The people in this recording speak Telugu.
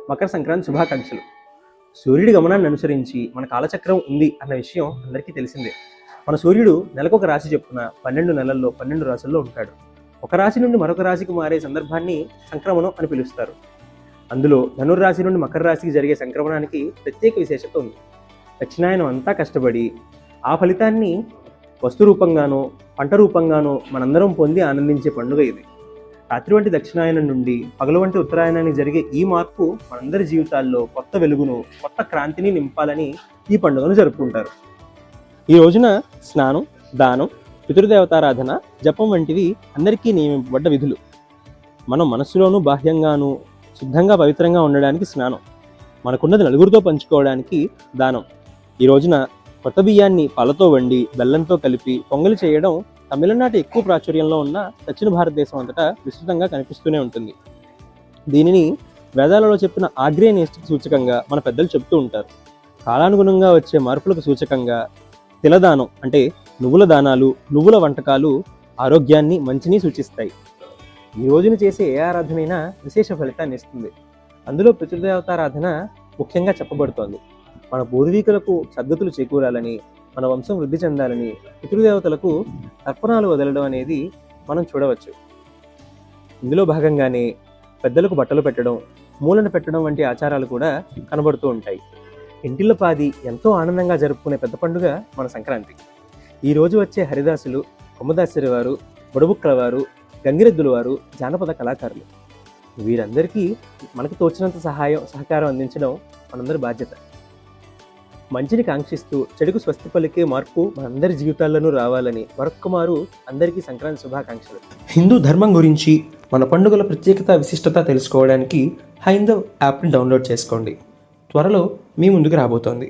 మకర సంక్రాంతి శుభాకాంక్షలు. సూర్యుడి గమనాన్ని అనుసరించి మన కాలచక్రం ఉంది అన్న విషయం అందరికీ తెలిసిందే. మన సూర్యుడు నెలకొక రాశి చొప్పున 12 నెలల్లో 12 రాశుల్లో ఉంటాడు. ఒక రాశి నుండి మరొక రాశికి మారే సందర్భాన్ని సంక్రమణం అని పిలుస్తారు. అందులో ధనుర్రాశి నుండి మకర రాశికి జరిగే సంక్రమణానికి ప్రత్యేక విశేషత ఉంది. దక్షిణాయనం అంతా కష్టపడి ఆ ఫలితాన్ని వస్తు రూపంగానో పంట రూపంగానో మనందరం పొంది ఆనందించే పండుగ ఇది. రాత్రి వంటి దక్షిణాయనం నుండి పగలు వంటి ఉత్తరాయణానికి జరిగే ఈ మార్పు మనందరి జీవితాల్లో కొత్త వెలుగును, కొత్త క్రాంతిని నింపాలని ఈ పండుగను జరుపుకుంటారు. ఈ రోజున స్నానం, దానం, పితృదేవతారాధన, జపం వంటివి అందరికీ నియమింపబడ్డ విధులు. మనం మనస్సులోనూ బాహ్యంగానూ శుద్ధంగా పవిత్రంగా ఉండడానికి స్నానం, మనకున్నది నలుగురితో పంచుకోవడానికి దానం. ఈ రోజున కొత్త బియ్యాన్ని పాలతో వండి బెల్లంతో కలిపి పొంగలి చేయడం తమిళనాడు ఎక్కువ ప్రాచుర్యంలో ఉన్న దక్షిణ భారతదేశం అంతటా విస్తృతంగా కనిపిస్తూనే ఉంటుంది. దీనిని వేదాలలో చెప్పిన ఆగ్నేయనిష్ఠకి సూచకంగా మన పెద్దలు చెప్తూ ఉంటారు. కాలానుగుణంగా వచ్చే మార్పులకు సూచకంగా తిలదానం అంటే నువ్వుల దానాలు, నువ్వుల వంటకాలు ఆరోగ్యాన్ని, మంచిని సూచిస్తాయి. ఈ రోజున చేసే ఏ ఆరాధనైనా విశేష ఫలితాన్ని ఇస్తుంది. అందులో పితృదేవతారాధన ముఖ్యంగా చెప్పబడుతోంది. మన పూర్వీకులకు సద్గతులు చేకూరాలని, మన వంశం వృద్ధి చెందాలని పితృదేవతలకు తర్పణాలు వదలడం అనేది మనం చూడవచ్చు. ఇందులో భాగంగానే పెద్దలకు బట్టలు పెట్టడం, మూలన పెట్టడం వంటి ఆచారాలు కూడా కనబడుతూ ఉంటాయి. ఇంటిల్లపాది ఎంతో ఆనందంగా జరుపుకునే పెద్ద పండుగ మన సంక్రాంతి. ఈ రోజు వచ్చే హరిదాసులు, కొమ్మదాసరి వారు, బుడబుక్కల వారు, గంగిరెద్దుల వారు జానపద కళాకారులు. వీరందరికీ మనకు తోచినంత సహకారం అందించడం మనందరి బాధ్యత. మంచిని కాంక్షిస్తూ చెడుకు స్వస్తి పలికే మార్పు మనందరి జీవితాల్లోనూ రావాలని మరొక్కమారు అందరికీ సంక్రాంతి శుభాకాంక్షలు. హిందూ ధర్మం గురించి, మన పండుగల ప్రత్యేకత, విశిష్టత తెలుసుకోవడానికి హైందవ్ యాప్ని డౌన్లోడ్ చేసుకోండి. త్వరలో మీ ముందుకు రాబోతోంది.